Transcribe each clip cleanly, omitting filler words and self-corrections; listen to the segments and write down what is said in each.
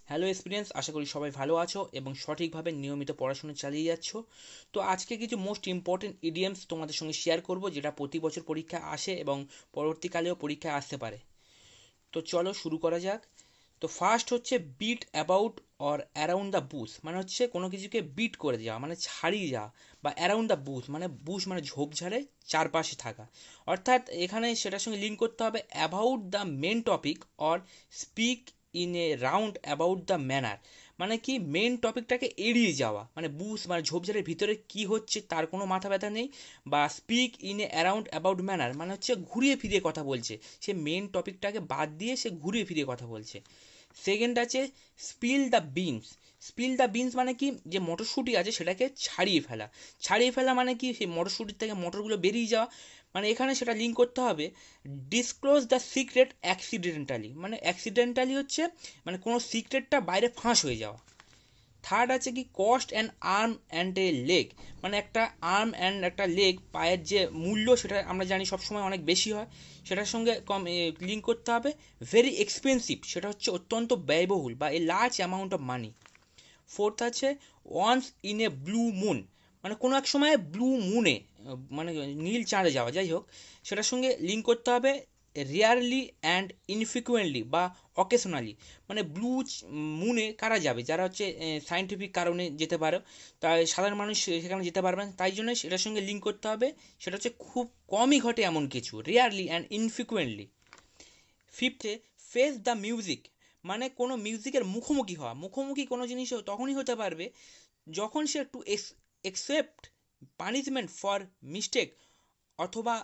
Hello experience, আশা করি সবাই ভালো আছো এবং সঠিকভাবে নিয়মিত পড়াশোনা চালিয়ে যাচ্ছ। তো আজকে কিছু মোস্ট ইম্পর্টেন্ট ইডিয়মস তোমাদের সঙ্গে শেয়ার করব, যেটা প্রতি বছর পরীক্ষায় আসে এবং পরবর্তীকালেও পরীক্ষায় আসতে পারে। তো চলো শুরু করা যাক। তো ফার্স্ট হচ্ছে beat about or around the bush, মানে হচ্ছে কোনো কিছুকে বিট করে যাওয়া, মানে ছাড়িয়ে যাওয়া। বা অ্যারাউন্ড দ্য বুশ, মানে বুশ মানে ঝোপঝাড়ে চারপাশে থাকা। অর্থাৎ এখানে সেটার সঙ্গে লিঙ্ক করতে হবে about the main topic or speak in a round about the manner. মানে কি মেন টপিকটাকে এড়িয়ে যাওয়া, মানে বুশ মানে ঝোপঝাড়ের ভিতরে কি হচ্ছে তার কোনো মাথা ব্যথা নেই। বা speak in A around about manner, মানে হচ্ছে ঘুরিয়ে ফিরিয়ে কথা বলছে, সে মেন টপিকটাকে বাদ দিয়ে সে ঘুরিয়ে ফিরিয়ে কথা বলছে। সেকেন্ড আছে spill the beans. Spill the beans মানে কি, যে মটরশুঁটি আছে সেটাকে ছাড়িয়ে ফেলা। ছাড়িয়ে ফেলা মানে কি, সেই মটরশুঁটির থেকে মটরগুলো বেরিয়ে যাওয়া। মানে এখানে সেটা লিঙ্ক করতে হবে ডিসক্লোজ দ্য সিক্রেট অ্যাক্সিডেন্টালি, মানে অ্যাক্সিডেন্টালি হচ্ছে মানে কোনো সিক্রেটটা বাইরে ফাঁস হয়ে যাওয়া। থার্ড আছে কি cost and arm and a leg, মানে একটা আর্ম অ্যান্ড একটা লেগ, পায়ের যে মূল্য সেটা আমরা জানি সবসময় অনেক বেশি হয়, সেটার সঙ্গে লিঙ্ক করতে হবে ভেরি এক্সপেন্সিভ, সেটা হচ্ছে অত্যন্ত ব্যয়বহুল বা a large amount of money. Fourth আছে once in a blue moon, মানে কোনো এক সময় ব্লু মুনে, মানে নীল চাঁদে যাওয়া, যাই হোক সেটার সঙ্গে লিঙ্ক করতে হবে রেয়ারলি অ্যান্ড ইনফ্রিকুয়েন্টলি বা অকেশনালি। মানে ব্লু মুনে কারা যাবে, যারা হচ্ছে সায়েন্টিফিক কারণে যেতে পারো, তাই সাধারণ মানুষ সেখানে যেতে পারবে না, তাই জন্য সেটার সঙ্গে লিঙ্ক করতে হবে সেটা হচ্ছে খুব কমই ঘটে এমন কিছু, রেয়ারলি অ্যান্ড ইনফ্রিকুয়েন্টলি। ফিফথে ফেস দ্য মিউজিক, মানে কোনো মিউজিকের মুখোমুখি হওয়া। মুখোমুখি কোনো জিনিস তখনই হতে পারবে যখন সে একটু একসেপ্ট পানিশমেন্ট ফর মিস্টেক, অথবা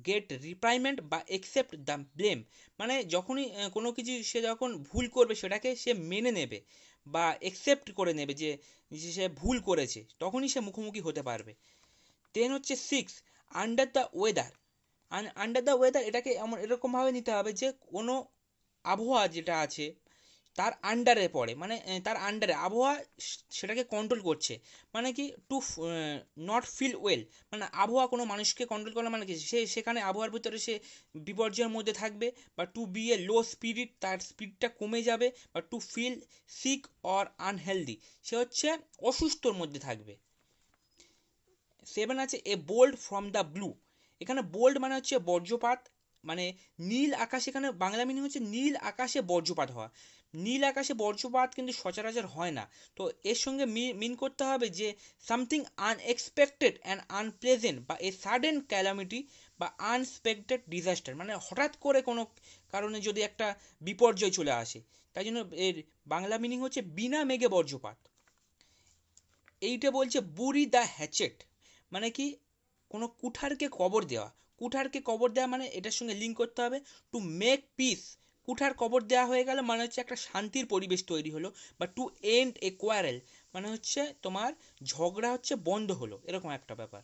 গেট রিপ্রাইমেন্ট বা একসেপ্ট দ্য ব্লেম। মানে যখনই কোনো কিছু সে যখন ভুল করবে সেটাকে সে মেনে নেবে বা একসেপ্ট করে নেবে যে যে সে ভুল করেছে, তখনই সে মুখোমুখি হতে পারবে। দেন হচ্ছে six under the weather. Under the weather এটাকে এমন এরকমভাবে নিতে হবে যে কোনো আবহাওয়া যেটা আছে তার আন্ডারে পড়ে, মানে তার আন্ডারে আবহাওয়া সেটাকে কন্ট্রোল করছে। মানে কি টু নট ফিল ওয়েল, মানে আবহাওয়া কোনো মানুষকে কন্ট্রোল করে, মানে কি সে সেখানে আবহাওয়ার ভিতরে সে বিপর্যয়ের মধ্যে থাকবে। বা to be a low spirit, তার স্পিরিটটা কমে যাবে। বা to feel sick or unhealthy, সে হচ্ছে অসুস্থর মধ্যে থাকবে। সেভেন আছে a bolt from the blue. এখানে বোল্ড মানে হচ্ছে বজ্রপাত, মানে নীল আকাশ, এখানে বাংলা মিনিং হচ্ছে নীল আকাশে বজ্রপাত হওয়া। নীল আকাশে বজ্রপাত কিন্তু সচরাচর হয় না। তো এর সঙ্গে মিন করতে হবে যে সামথিং আনএক্সপেক্টেড অ্যান্ড আনপ্লেজেন্ট বা এ সাডেন ক্যালামিটি বা আনএক্সপেক্টেড ডিজাস্টার, মানে হঠাৎ করে কোনো কারণে যদি একটা বিপর্যয় চলে আসে, তাই জন্য এর বাংলা মিনিং হচ্ছে বিনা মেঘে বজ্রপাত। এইটা বলছে বুরি দ্য হ্যাচেট, মানে কি কোনো কুঠারকে কবর দেওয়া। কুঠারকে কবর দেওয়া মানে এটার সঙ্গে লিঙ্ক করতে হবে টু মেক পিস। কুঠার কবর দেওয়া হয়ে গেল মানে হচ্ছে একটা শান্তির পরিবেশ তৈরি হলো। বা টু এন্ড এ কোয়ারেল, মানে হচ্ছে তোমার ঝগড়া হচ্ছে বন্ধ হলো, এরকম একটা ব্যাপার।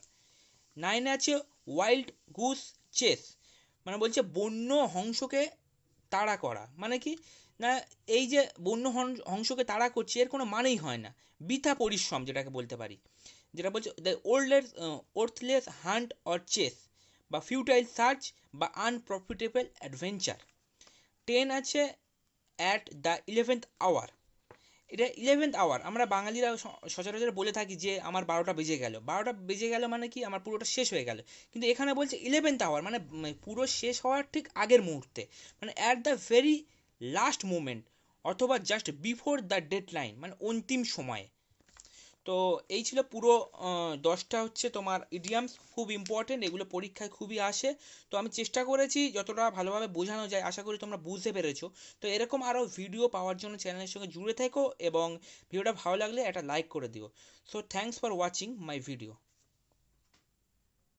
নাইনে আছে ওয়াইল্ড গুস চেস, মানে বলছে বন্য হংসকে তাড়া করা। মানে কি না, এই যে বন্য হংসকে তাড়া করছে এর কোনো মানেই হয় না, বৃথা পরিশ্রম যেটাকে বলতে পারি। যেটা বলছে দ্য ওল্ডলেস ওর্থলেস হান্ট অর চেস বা ফিউটাইল সার্চ বা আনপ্রফিটেবল অ্যাডভেঞ্চার। টেন আছে অ্যাট দ্য 11th আওয়ার। এটা 11th আওয়ার আমরা বাঙালিরা সচরাচর বলে থাকি যে আমার 12টা বেজে গেল। 12টা বেজে গেল মানে কি আমার পুরোটা শেষ হয়ে গেল, কিন্তু এখানে বলছে 11th আওয়ার, মানে পুরো শেষ হওয়ার ঠিক আগের মুহূর্তে, মানে at the very last moment, অথবা just before the deadline, মানে অন্তিম সময়ে। তো এই ছিল পুরো 10টা হচ্ছে তোমার ইডিয়ামস, খুব ইম্পর্টেন্ট, এগুলো পরীক্ষায় খুবই আসে। তো আমি চেষ্টা করেছি যতটা ভালোভাবে বোঝানো যায়, আশা করি তোমরা বুঝতে পেরেছো। তো এরকম আরও ভিডিও পাওয়ার জন্য চ্যানেলের সঙ্গে জুড়ে থেকো এবং ভিডিওটা ভালো লাগলে একটা লাইক করে দিও। So thanks for watching my video.